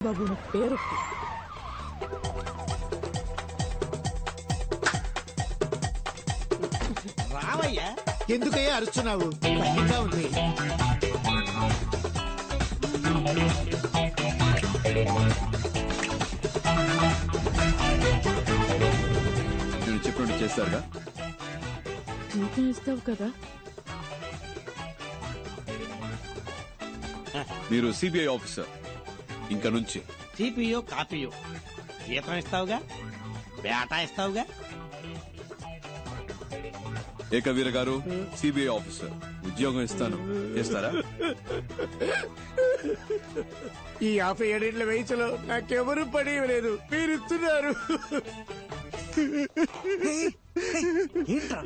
బాబు పేరు రావయ్యా. ఎందుకయ్యా అరుస్తున్నావు? భయంగా ఉంది. నేను చెప్పినట్టు చేస్తారుగా. జీతం ఇస్తావు కదా? మీరు సిబిఐ ఆఫీసర్. ఇంకా నుంచి సిపియో కాపీయో జీతం ఇస్తావుగా, బేటా ఇస్తావుగా. ఏకవీర గారు సిబిఐ ఆఫీసర్, ఉద్యోగం ఇస్తాను, చేస్తారా? ఈ 57 వయసులో నాకెవరు పని లేదు, మీరు ఇస్తున్నారు.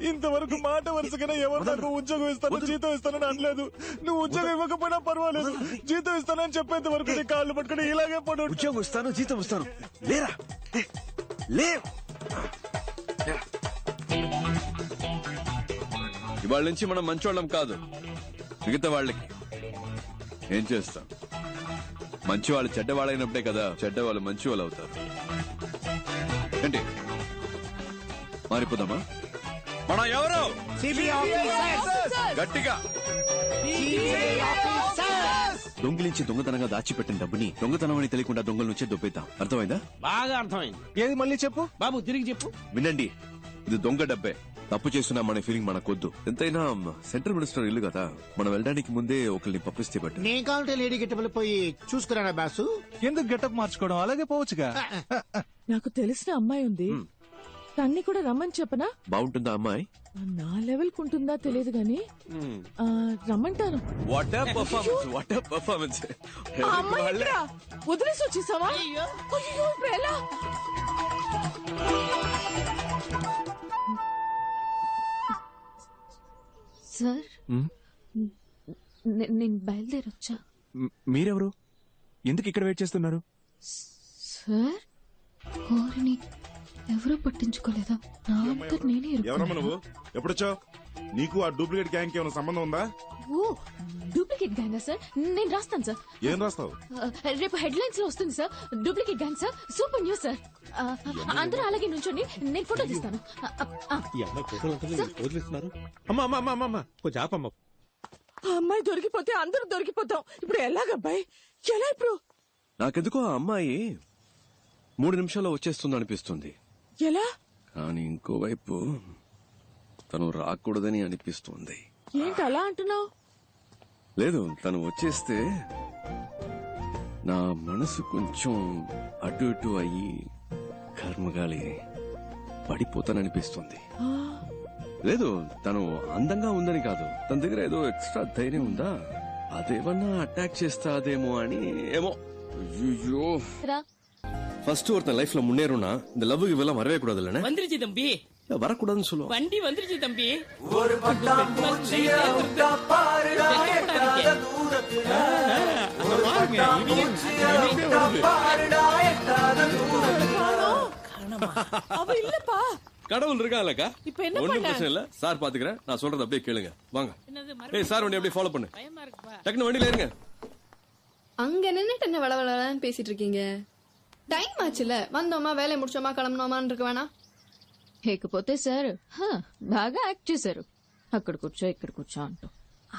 ఇంతవరకు మాట వరుసగానే ఎవరు నాకు ఉద్యోగం ఇస్తాను జీతం ఇస్తానని అనలేదు. నువ్వు ఉద్యోగం ఇవ్వకపోయినా పర్వాలేదు, జీతం ఇస్తానని చెప్పేంత వరకు నీ కాళ్ళు పట్టుకుని ఇలాగే పడు. ఉద్యోగం ఇస్తాను జీతం ఇస్తాను లేరా లే. ఇవాళ నుంచి మనం మంచోళ్ళం కాదు, మిగతా వాళ్ళకి ఏం చేస్తాం? మంచి వాళ్ళు చెడ్డవాళ్ళైనప్పుడే కదా చెడ్డవాళ్ళు మంచి వాళ్ళు అవుతారు. ఏంటి మారిపోదామా? మనం ఎవరు? గట్టిగా దొంగిలించి దొంగతనంగా దాచిపెట్టిన డబ్బుని దొంగతనం అని తెలియకుండా దొంగల నుంచే దొబ్బేద్దాం. అర్థమైందా? బాగా అర్థమైంది. ఏది మళ్ళీ చెప్పు బాబు, తిరిగి చెప్పు. వినండి, ఇది దొంగ డబ్బే. తప్పు చేస్తున్నామనే ఫీలింగ్ మనకొద్దు. ఎంతైనా సెంట్రల్ మినిస్టర్ ఇల్లు కదా, మనం వెళ్ళడానికి ముందే ఒకరిని పంపిస్తే బట్టి. నేను కావాలంటే లేడీ గెట్టబుల్ పోయి చూసుకురానా బాసు? ఎందుకు గెటప్ మార్చుకోవడం, అలాగే పోవచ్చుగా. నాకు తెలిసిన అమ్మాయి ఉంది, తన్ని కూడా రమ్మని చెప్పనా? బాగుంటుందా అమ్మాయి? నా లెవెల్ కుంటుందా తెలియదు గాని రమ్మంటాను. What a performance, what a performance. వదిలేసి వచ్చేసావా? అయ్యో, ఇప్పుడు ఎలా? సార్, నేను బయలుదేరొచ్చా. మీరెవరు? ఎందుకు ఇక్కడ వెయిట్ చేస్తున్నారు? సార్, కోరిని ఎవరూ పట్టించుకోలేదా? నా అంతటి నేనే ఎవరమ్మా నువ్వు? ఎప్పుడొచ్చావు? నీకు ఆ డూప్లికేట్ గ్యాంగ్ ఏమైనా సంబంధం ఉందా? ఓ, డూప్లికేట్ గ్యాంగ్ సార్? నేను రాస్తాను సార్. ఏం రాస్తావు? రేపు హెడ్ లైన్స్ లో వస్తుంది sir. Duplicate gang sir, super news sir. అందరూ అలాగే నుంచోండి, నేను ఫోటో తీస్తాను. ఆ అమ్మాయి దొరికిపోతే అందరూ దొరికిపోతాం. ఇప్పుడు ఎలాగబ్బాయి, ఎలా ఇప్పుడు? నాకెందుకో ఆ అమ్మాయి 3 నిమిషాల్లో వచ్చేస్తుంది అనిపిస్తుంది. ఎలా? కానీ ఇంకోవైపు తను రాకూడదని అనిపిస్తుంది. ఏంటి అలా అంటున్నావు? లేదు, తను వచ్చేస్తే నా మనసు కొంచెం అటు ఇటు అయ్యి కర్మగాలి పడిపోతాననిపిస్తుంది. లేదు, తను అందంగా ఉందని కాదు, తన దగ్గర ఏదో ఎక్స్ట్రా ధైర్యం ఉందా, అదేమన్నా అటాక్ చేస్తాదేమో అని. ఏమో. ஐயோ, ஃபர்ஸ்ட் ஒருத்தன் லைஃப்ல முன்னேறும்னா இந்த லவ் இவெல்லாம் வரவே கூடாதுல்ல. வந்துருச்சு தம்பி, வரக்கூடாதுன்னு சொல்லுவோம். வண்டி வந்துருச்சு தம்பி. ஒரு பட்டாம் பூச்சிய விட்டா பாருடா எட்டாத தூரத்துல. ஒரு பட்டாம் பூச்சிய விட்டா பாருடா எட்டாத தூரத்துல. அவ இல்லப்பா. கடவுள் இருக்கான்லக்கா, இப்ப என்ன ஒண்ணும் பண்ண? பிரச்சனை இல்ல. சார் பாத்துக்கிறேன், நான் சொல்றது அப்படியே கேளுங்க. வாங்க. ஏய் சார், வண்டி அப்படியே ஃபாலோ பண்ணு. டக்குனு வண்டியில இருங்க. அங்க நின்னுட்டு என்ன வளவளன்னு பேசிட்டு இருக்கீங்க? டைம் ஆச்சுல, வந்தோமா வேலையை முடிச்சோமா கிளம்பணுமான்னு இருக்க வேணாம். లేకపోతే సార్ బాగా యాక్ట్ చేశారు. అక్కడ కూర్చో ఇక్కడ కూర్చో అంటూ.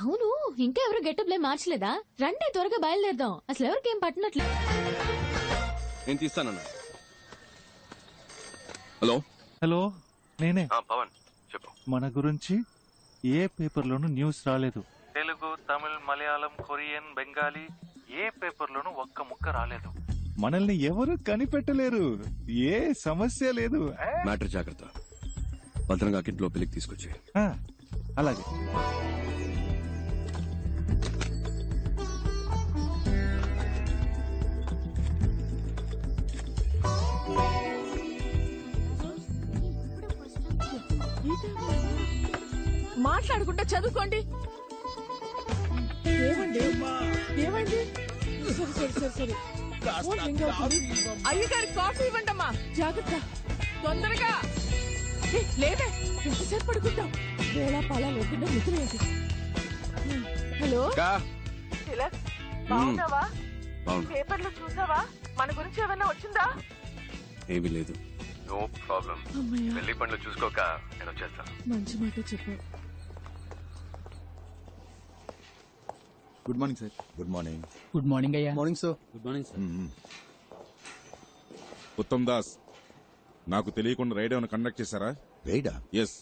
అవును, ఇంకా ఎవరు గెటప్ లే మార్చలేదా? రండి త్వరగా బయలుదేరదాం. అసలు ఎవరికి ఏం పట్టినట్లే. నేను తీస్తానన్నా. హలో హలో, నేనే పవన్, చెప్పు. మన గురించి ఏ పేపర్ లోనూ న్యూస్ రాలేదు. తెలుగు, తమిళ్, మలయాళం, కొరియన్, బెంగాలీ ఏ పేపర్ లోనూ ఒక్క ముక్క రాలేదు. మనల్ని ఎవరు కనిపెట్టలేరు, ఏ సమస్య లేదు. మ్యాటర్ జాగ్రత్త. భద్రంగా ఇంట్లో పెళ్లికి తీసుకొచ్చి. అలాగే. మాట్లాడుకుంటా చదువుకోండి. ఏమండి, ఏమైంది? సరే అయ్యగారి కాఫీ ఇవ్వండమ్మా. జాగ్రత్త, తొందరగా. లేదే, ఎంతసేపు పడుకుంటాం? వేళ పాలా లేకుండా నిద్రలేదు. హలో, బాగున్నావా? పేపర్లో చూసావా? నుంచి ఏమైనా వచ్చిందా? ఏమీ లేదు. No problem. అమ్మయ్య, పెళ్లి పనులు చూసుకోక నేను వచ్చేస్తాను. మంచి మాట చెప్పావు. Good morning sir. Good morning. Good morning అయ్యా. Morning sir. Good morning sir. Uttam Das, నాకు తెలియకుండా రైడ్ ఏమైనా కండక్ట్ చేశారా? రైడా? ఎస్.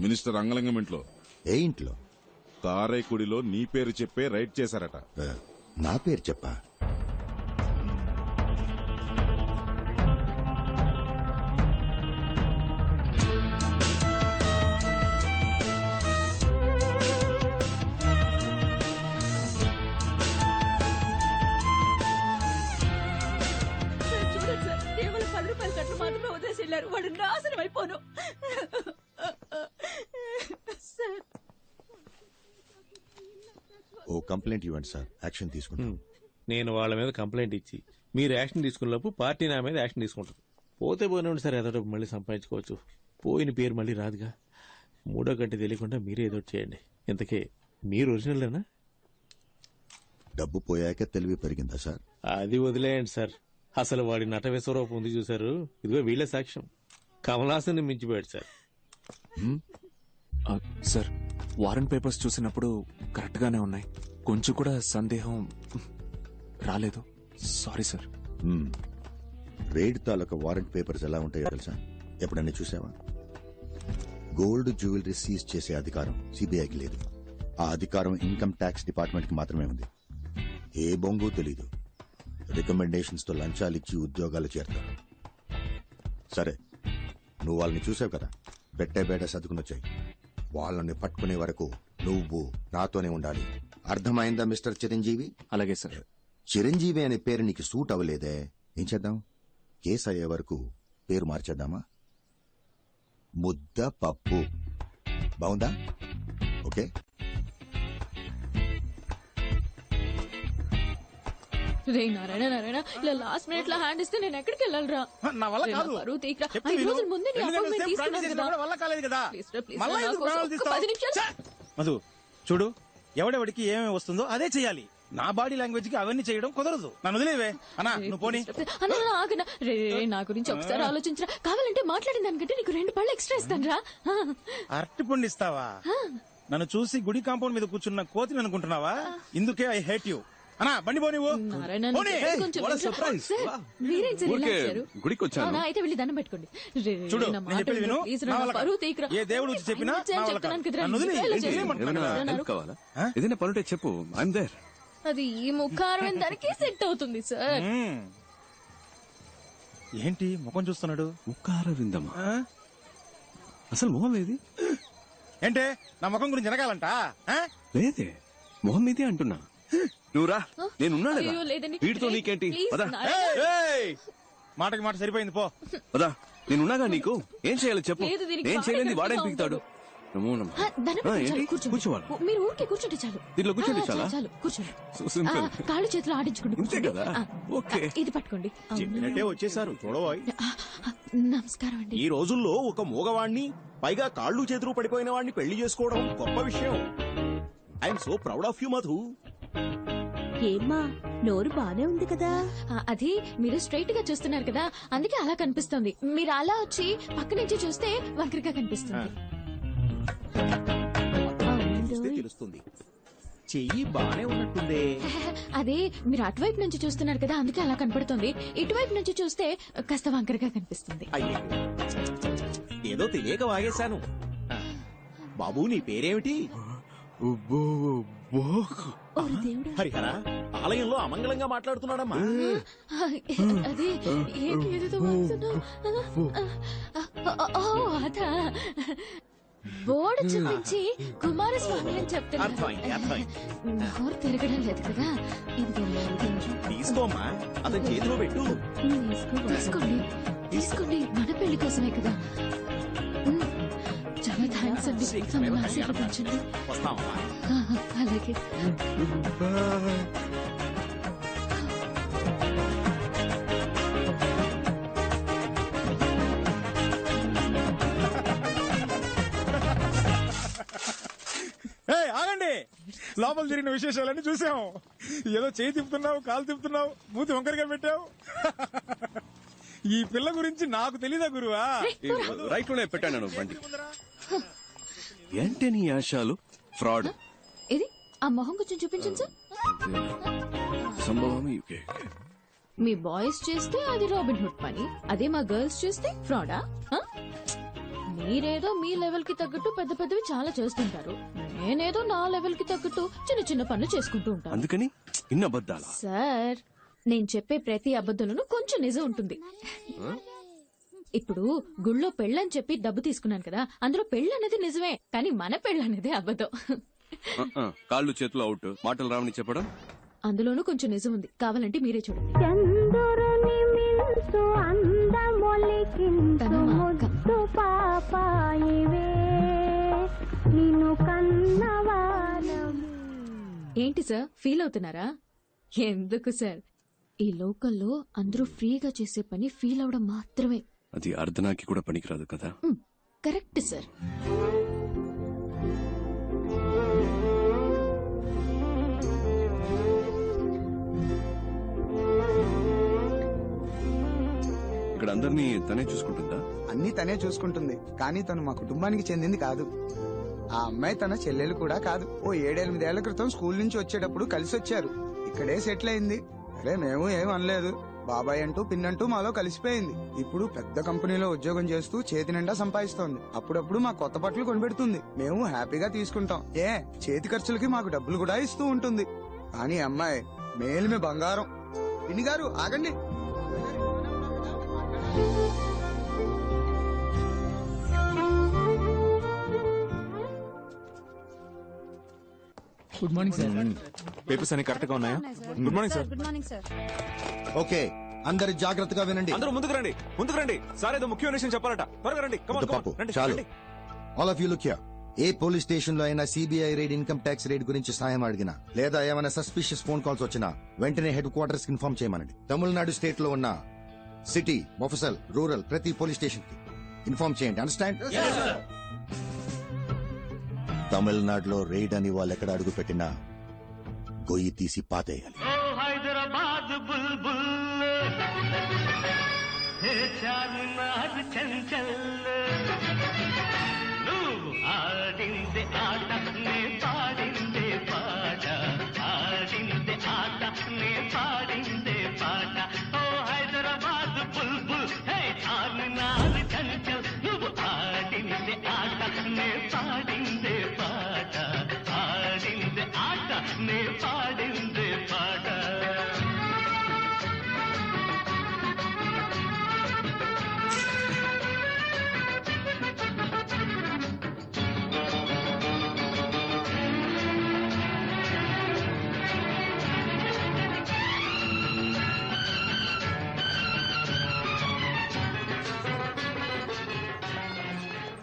మినిస్టర్ అంగలింగం ఇంట్లో, ఏ ఇంట్లో? తారైకుడిలో నీ పేరు చెప్పే రైడ్ చేశారట. నా పేరు చెప్పా? చూడండి సార్, కేవలం 10 రూపాయల కట్టు మాత్రమే వదిలేసి వెళ్ళారు. వాడు నాశనం అయిపోను. సార్, ఓ కంప్లైంట్ ఇవ్వండి సార్, యాక్షన్ తీసుకుంటాం. నేను వాళ్ళ మీద కంప్లైంట్ ఇచ్చి మీరు యాక్షన్ తీసుకున్నప్పుడు పార్టీ నా మీద యాక్షన్ తీసుకుంటారు. పోతే పోయినండి సార్, ఏదో ఒకటి మళ్ళీ సంపాదించుకోవచ్చు. పోయిన పేరు మళ్ళీ రాదుగా. మూడో గంట తెలియకుండా మీరే ఏదో ఒకటి చేయండి. ఇంతకే మీరు ఒరిజినల్లేనా? డబ్బు పోయాక తెలివి పెరిగిందా సార్? అది వదిలేయండి సార్. అసలు వాడి నట విశ్వరూపం ఉంది చూసారు, ఇదిగో వీళ్ళ సాక్ష్యం. కమలాసన్ని మించిపోయాడు సార్. సార్, వారెంట్ పేపర్స్ చూసినప్పుడు కరెక్ట్ గానే ఉన్నాయి. కొంచెం కూడా సందేహం రాలేదు. Sorry sir. రైడ్ తాలూకా వారెంట్ పేపర్స్ ఎలా ఉంటాయో తెలుసా? ఎప్పుడైనా చూసావా? గోల్డ్ జ్యువెలరీ సీజ్ చేసే అధికారం సిబిఐకి లేదు. ఆ అధికారం ఇన్కమ్ ట్యాక్స్ డిపార్ట్మెంట్ కి మాత్రమే ఉంది. ఏ బొంగు తెలీదు. రికమెండేషన్స్ తో లంచాలిచ్చి ఉద్యోగాలు చేరతారు. సరే, నువ్వు వాళ్ళని చూసావు కదా, పెట్టే బేట సర్దుకునొచ్చాయి. వాళ్ళని పట్టుకునే వరకు నువ్వు నాతోనే ఉండాలి. అర్థమైందా మిస్టర్ చిరంజీవి? అలాగే సార్. చిరంజీవి అనే పేరు నీకు సూట్ అవ్వలేదే, ఏం చేద్దాం? కేసు అయ్యే వరకు పేరు మార్చేద్దామా? ముద్ద పప్పు. బాగుందా? ఓకే. రే నారాయణ నారాయణ, ఇలా లాస్ట్ మినిట్ లో హ్యాండ్ ఇస్తే నేను ఎక్కడికి వెళ్ళాలరా? నా వల్ల కాదు. బరువు తీయకురా. చెప్తే 5 విను. రోజుల ముందే నీ ఎందుకంటే appointment సేమ్ తీసుకున్నాను ప్రాక్టీస్ కదా. చేసినా కూడా వల్ల కాలేదు కదా. Please రా, please మళ్ళా రా, నా ఎందుకు కోసం ప్రాణాలు ఒక్క తీస్తావ్? 10 నిమిషాలు. మధు చూడు, ఎవడెవడికి ఏమేమి వస్తుందో అదే చెయ్యాలి. నా బాడీ లాంగ్వేజ్ కి అవన్నీ చేయడం కుదరదు. నన్ను వదిలేవే అన్నా, నువ్వు పోనీ. అన్న ఆగనా. రే నా గురించి ఒకసారి ఆలోచించరా. కావాలంటే మాట్లాడిన దానికంటే నీకు 2 పళ్ళు ఎక్స్ట్రా ఇస్తాను రా. అరటి పండు ఇస్తావా? నన్ను చూసి గుడి కాంపౌండ్ మీద కూర్చున్న కోతిని అనుకుంటున్నావా? ఇందుకే ఐ హేట్ యూ. అన్నా బండి పో నువ్వు. నారాయణ, పోనీ. కొంచెం what a వినరా? surprise. సార్, మీరేం సార్ ఇలా ఊరికే వచ్చారు? గుడికి వచ్చాను. అవునా, అయితే వెళ్ళి దండం పెట్టుకోండి. చూడు, నా నేను మాట చెప్పేది విను. ప్లీజ్ రా, నా నా వల్ల పరువు కాదు. తీయకురా. ఏ దేవుడు వచ్చి చెప్పినా నేను నా వల్ల చెప్తున్నాను కాదు. కదరా, నన్ను వదిలేయ్. ఇలా ఏంటి? చేయండి. ఏమంటున్నావు? ఏమైనా నా హెల్ప్ కావాలా? ఏదైనా పనుంటే చెప్పు, ఐఎమ్ దేర్. అది ఈ ముఖారం దానికి సెట్ అవుతుంది సార్. ఏంటి ముఖం చూస్తున్నాడు? ముఖార విందమా? అసలు మొహం ఏది? ఏంటే నా ముఖం గురించి జరగాలంట? లేదే, మొహం మీదే అంటున్నా. నువ్వురా, నేనున్నాను కదా. అయ్యో, లేదండి. వీటితో నీకేంటి? ప్లీజ్, పదా నారాయణ. మాటకి మాట సరిపోయింది, పో. పదా, నేనున్నాగా నీకు. ఏం చేయాలో చెప్పు. లేదు, దీనికి నేను చేయలేని వాడే వాడేం గట్టిగా పీకుతాడు. నమో నమః. దండం పెట్టండి, చాలు, ఏంటి? కూర్చోండి. కూర్చోవాలి. మీరు ఊరికే కూర్చుంటే చాలు. దీంట్లో కూర్చుంటే ఆ, చాలా? చాలు కూర్చోండి. So simple. కాళ్ళు చేతులు ఆడించుకోండి. ఇంతే కూర్చోండి. కదా? ఓకే. ఇది పట్టుకోండి. చెప్పినట్టే వచ్చేసారు చూడబోయ్. నమస్కారం అండి. ఈ రోజుల్లో ఒక మూగవాణ్ణి, పైగా కాళ్ళు చేతులు పడిపోయిన వాడిని పెళ్లి చేసుకోవడం గొప్ప విషయం. I'm so proud of you Madhu. ఏమ్మా, నోరు బానే ఉంది కదా? అది మీరు స్ట్రైట్ గా చూస్తున్నారు కదా, అందుకే అలా కనిపిస్తుంది. మీరు అలా వచ్చి పక్క నుంచి చూస్తే వంకరగా కనిపిస్తుంది. చూస్తే తెలుస్తుంది. చెయ్యి బానే ఉన్నట్టుందే. అదే మీరు అటువైపు నుంచి చూస్తున్నారు కదా, అందుకే అలా కనపడుతుంది. ఇటువైపు నుంచి చూస్తే కాస్త వంకరగా కనిపిస్తుంది. అయ్యో, ఏదో తెలియక వాగేశాను. బాబు, నీ పేరేమిటి? ఓరి దేవుడా. హరిహర, ఆలయంలో అమంగళంగా మాట్లాడుతున్నాడమ్మా. అదే ఏంటి ఏదేదో వాగుతున్నావు? ఓ, అదా బోర్డు చూపించి కుమారస్వామి అని చెప్తున్నారు. అర్థమైంది, అర్థమైంది. నోరు తిరగడం లేదు కదా. తీసుకోమ్మా, అతని చేతిలో పెట్టు. తీసుకోండి తీసుకోండి, మన పెళ్లి కోసమే కదా. చాలా థ్యాంక్స్ అండి. మమ్మల్ని ఆశీర్వదించండి. వస్తామమ్మా. అలాగే. ఆగండి. లోపల జరిగిన విశేషాలన్నీ చూసాం. ఏదో చేయి తిప్పుతున్నావు, కాలు తిప్పుతున్నావు, మూతి వంకరగా పెట్టావు. ఈ పిల్ల గురించి నాకు తెలీదా గురువా? రైట్ లోనే పెట్టాను బండి. ఏంటి నీ ఆశాలు? ఫ్రాడ్ ఇది ఆ మొహం కొంచెం చూపించండి సార్. సంభవం. మీ బాయ్స్ చేస్తే అది రాబిన్ హుడ్ పని, అదే మా గర్ల్స్ చేస్తే ఫ్రాడా? మీరేదో మీ లెవెల్ కి తగ్గట్టు పెద్ద పెద్దవి చాలా చేస్తుంటారు, నేనేదో నా లెవెల్ కి తగ్గట్టు చిన్న చిన్న పనులు చేసుకుంటూ ఉంటాను. అందుకని ఇన్న అబద్ధాలా? సార్, నేను చెప్పే ప్రతి అబద్ధంలోనూ కొంచెం నిజం ఉంటుంది. ఇప్పుడు గుళ్ళో పెళ్ళని చెప్పి డబ్బు తీసుకున్నాను కదా, అందులో పెళ్ళనేది నిజమే, కానీ మన పెళ్ళనేది అబద్ధం. కాళ్ళు చేతులు అవుట్, మాటలు రావని చెప్పడం అందులోనూ కొంచెం నిజం ఉంది, కావాలంటే మీరే చూడండి. తను మా అక్క. ఏంటి సార్, ఫీల్ అవుతున్నారా? ఎందుకు సార్, ఈ లోకల్లో అందరూ ఫ్రీగా చేసే పని ఫీల్ అవడం మాత్రమే. అది అర్ధనాకి కూడా పనికిరాదు కదా. Correct sir. ఇక్కడ అందరినీ తనే చూసుకుంటుందా? అన్ని తనే చూసుకుంటుంది, కానీ తను మా కుటుంబానికి చెందింది కాదు. ఆ అమ్మాయి తన చెల్లెలు కూడా కాదు. ఓ 7-8 ఏళ్ల క్రితం స్కూల్ నుంచి వచ్చేటప్పుడు కలిసి వచ్చారు, ఇక్కడే సెటిల్ అయింది. అరే మేము ఏం అనలేదు, బాబాయ్ అంటూ పిన్నంటూ మాలో కలిసిపోయింది. ఇప్పుడు పెద్ద కంపెనీలో ఉద్యోగం చేస్తూ చేతి నిండా సంపాదిస్తోంది. అప్పుడప్పుడు మా కొత్త బట్టలు కొనిపెడుతుంది, మేము హ్యాపీగా తీసుకుంటాం. చేతి ఖర్చులకి మాకు డబ్బులు కూడా ఇస్తూ ఉంటుంది. కానీ అమ్మాయి మేలిమే బంగారం. పిన్ని గారు ఆగండి. Good morning sir. పేపర్స్ అన్ని కరెక్ట్ గా ఉన్నాయా? Good morning sir. Good morning sir. Okay, అందరు జాగ్రత్తగా వినండి. అందరూ ముందుకు రండి, ముందుకు రండి. సార్ ఏదో ముఖ్యమైన విషయం చెప్పాలట, త్వరగా రండి. చాలు, all of you look here. A police station లో అయినా CBI raid, income tax raid గురించి సాయం అడిగినా, లేదా ఏమైనా సస్పిషియస్ ఫోన్ కాల్స్ వచ్చినా వెంటనే హెడ్ క్వార్టర్స్ కి ఇన్ఫార్మ్ చేయమనండి. తమిళనాడు స్టేట్ లో ఉన్న సిటీ, మొఫసల్, రూరల్ ప్రతి పోలీస్ స్టేషన్ కి ఇన్ఫార్మ్ చేయండి. అండర్స్టాండ్? తమిళనాడులో రైడ్ అని వాళ్ళు ఎక్కడ అడుగు పెట్టినా గొయ్యి తీసి పాతేయాలి. హైదరాబాద్ బుల్బుల్ చార్మినార్ చంచల్ నువ్వు ఆడిందే ఆట నే పాడిందే పాట, ఆడిందే ఆట నే పాడిందే పాట. ఓ హైదరాబాద్ బుల్బుల్ హే చార్మినార్ చంచల్ నువ్వు ఆడిందే ఆట నే పాడిందే పాట, ఆడిందే ఆట నే పాడిందే పాట.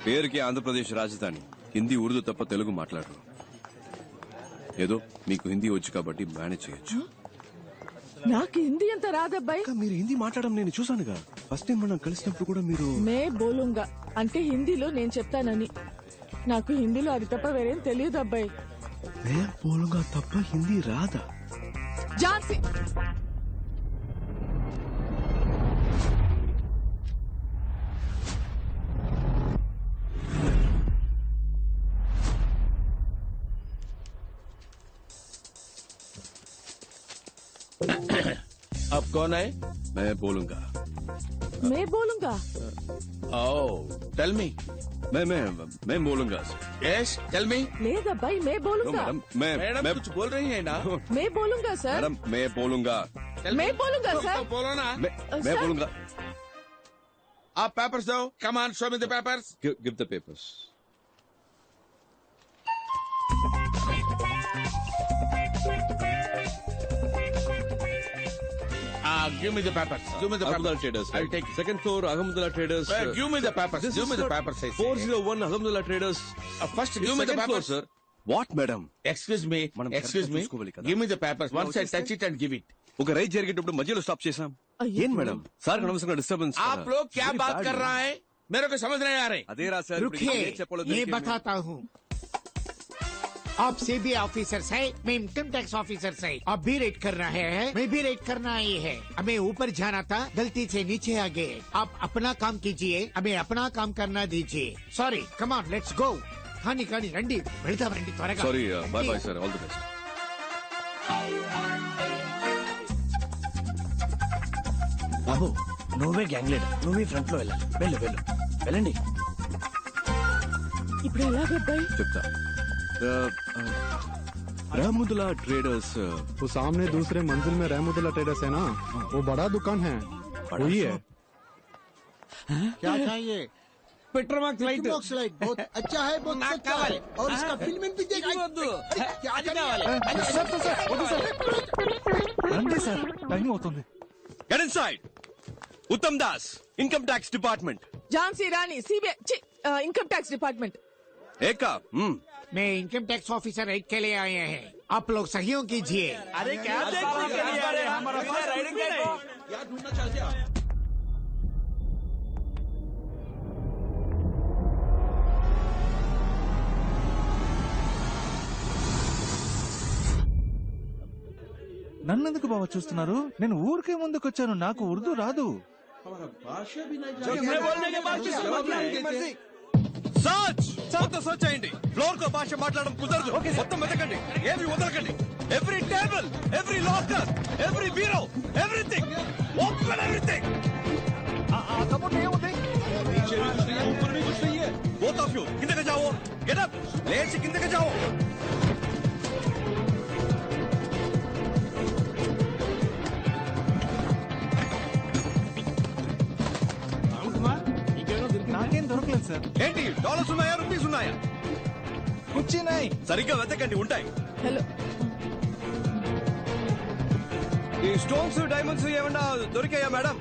పేరుకి ఆంధ్రప్రదేశ్ రాజధాని, హిందీ ఉర్దూ తప్ప తెలుగు మాట్లాడరు. ఏదో మీకు హిందీ వచ్చు కాబట్టి మేనేజ్ చేయొచ్చు. నాకు హిందీ అంత రాదబ్బాయి. మీరు హిందీ మాట్లాడడం నేను చూసానుగా, ఫస్ట్ టైం మనం కలిసినప్పుడు కూడా మీరు మే బోలుంగా అంటే హిందీలో నేను చెప్తానని. నాకు హిందీలో అది తప్ప వేరేం తెలియదు అబ్బాయి. మే బోలుంగా తప్ప హిందీ రాదా? ఝాన్సీ अब कौन है? मैं बोलूंगा. मैं बोलूंगा. Oh, tell me. मैं बोलूंगा. Yes, tell me. లేదబ్బాయి, मैं बोलूंगा. मैडम कुछ बोल रही है ना? मैं बोलूंगा सर. मैडम मैं बोलूंगा. मैं बोलूंगा सर. बोलो ना. मैं बोलूंगा. आप पेपर्स दो. Come on, show me the papers. Give the papers. Give me the papers. Give me the Ahmedullah papers. Traders. I'll take it. Second floor, Ahmedullah Traders. Give me the papers. This Give is me the sir, papers. I say. 401 Ahmedullah Traders. First, It's give me the second floor, papers. sir. What, madam? Excuse me. మనం Excuse correct గా me. చూసుకోవాలి కదా. Give me the papers. Once I touch it and give it. ఒక ride జరిగేటప్పుడు మధ్యలో stop చేసాం. ఏం madam, sir అనవసరంగా డిస్టర్బెన్స్. आप लोग क्या बात कर रहा है? मेरे को समझ नहीं आ रही. అదే రా సార్. रुकिए, ये बताता हूँ. आप सीबीआई ऑफिसर है, मैं इनकम टैक्स ऑफिसर है। आप भी रेड कर रहे हैं, मैं भी रेड करना ही है। हमें ऊपर जाना था, गलती से नीचे आ गए। आप अपना काम कीजिए, हमें अपना काम करना दीजिए। Sorry, come on let's go. కానీ రండి వెళ్దాం రండి త్వరగా. Sorry bye bye sir, all the best. బాబు నువ్వే గ్యాంగ్ లీడర్, నువ్వే ఫ్రంట్ లో వెళ్ళాలి. వెళ్ళు వెళ్ళు వెళ్ళండి. ఇప్పుడు ఎలాగబ్బాయి? చెప్తా. रहमुदुल्ला ट्रेडर्स वो सामने दूसरे मंजिल में रहमुदुल्ला ट्रेडर्स है ना, वो बड़ा दुकान है, वही है. क्या चाहिए? पेट्रोमाक्स लाइट लाइट बहुत अच्छा है, बहुत अच्छा है और इसका फिल्म भी देखा. क्या రండి సార్, టైం అవుతుంది. Get inside. Uttam Das, income tax department. Jhansi Rani, CBI income tax department. ఏకా मैं इनकम टैक्स ऑफिसर रेड के लिए आए हैं, आप लोग सहयोग कीजिए. अरे क्या ढूंढना चाहते आप? నన్నెందుకు బావ చూస్తున్నారు? నేను ఊరికే ముందుకొచ్చాను, నాకు ఉర్దూ రాదు. సర్చ్ మొత్తం సర్చ్ చేయండి. ఫ్లోర్ కో భాష మాట్లాడడం కుదరదు. మొత్తం వెతకండి, ఏమి వదలకండి. Every table, every locker, every bureau, everything open, everything. Both of you किंदे जाओ, गेट अप, लेट से किंदे जाओ. నాకేం దొరకలేదు సార్. ఏంటి డాలర్స్ ఉన్నాయా, రూపీస్ ఉన్నాయా? కూర్చున్నాయి. సరిగ్గా వెతకండి, ఉంటాయి. హలో, ఈ స్టోన్స్ డైమండ్స్ ఏమన్నా దొరికాయా మేడం?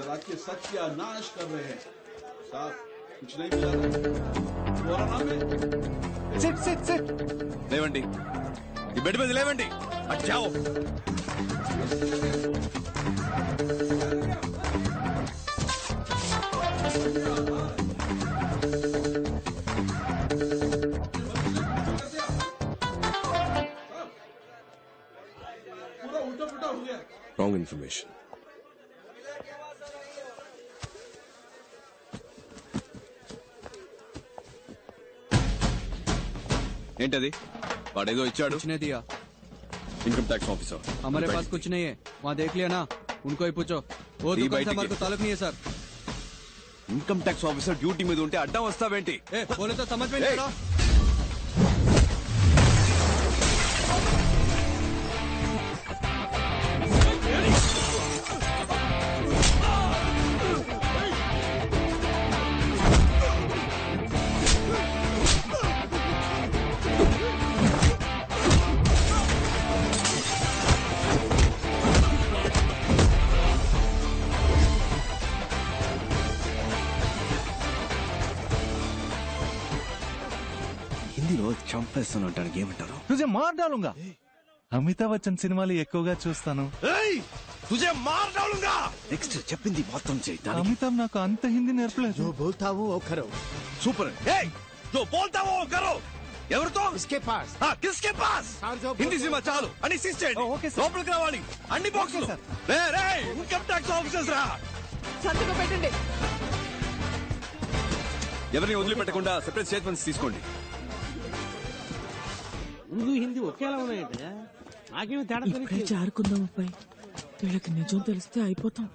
रात के सच का नाश कर रहे हैं साहब, कुछ नहीं मिला नाम है. SIT SIT SIT. లేవండి, ఈ బెడ్ మీద లేవండి. అటు జాओ. पूरा उल्टा पुल्टा हो गया. Wrong information. ఏంటది? వాడేదో ఇచ్చాడు. दिया इनकम टैक्स ऑफिसर. हमारे पास कुछ नहीं है, वहाँ देख लिया ना, उनको ही पूछो. वो दुकान से हमारे को ताल्लुक नहीं है sir. Income tax officer duty మీద ఉంటే అడ్డం వస్తావేంటి? बोले तो समझ में नहीं आ रहा. హిందీలో చంపేస్తున్నట్టానికి ఏమంటారు? తుజే మార్ డాలుంగా. అమితాబ్ బచ్చన్ సినిమాలు ఎక్కువగా చూస్తాను. తుజే మార్ డాలుంగా. నెక్స్ట్ చెప్పింది మొత్తం చేయి. అమితాబ్ నాకు అంత హిందీ నేర్పలేదు. जो बोलता हूँ वो करो. సూపర్. जो बोलता वो करो. ఎవరితో? इसके पास. కిస్కే పాస్. హిందీ సినిమా చాలు అని సీజ్ చేయండి. లోపలికి రావాలి అన్ని బాక్సులు. రే ఇన్కమ్ ట్యాక్స్ ఆఫీసర్స్ రా. సంతకం పెట్టండి. ఎవరిని వదిలిపెట్టకుండా సెపరేట్ స్టేట్మెంట్స్ తీసుకోండి. ఉర్దూ హిందీ ఒకేలా ఉన్నాయంటే నాకేమి తేడా తెలియదు. జారుకుందాం అబ్బాయి, వీళ్ళకి నిజం తెలిస్తే అయిపోతాం.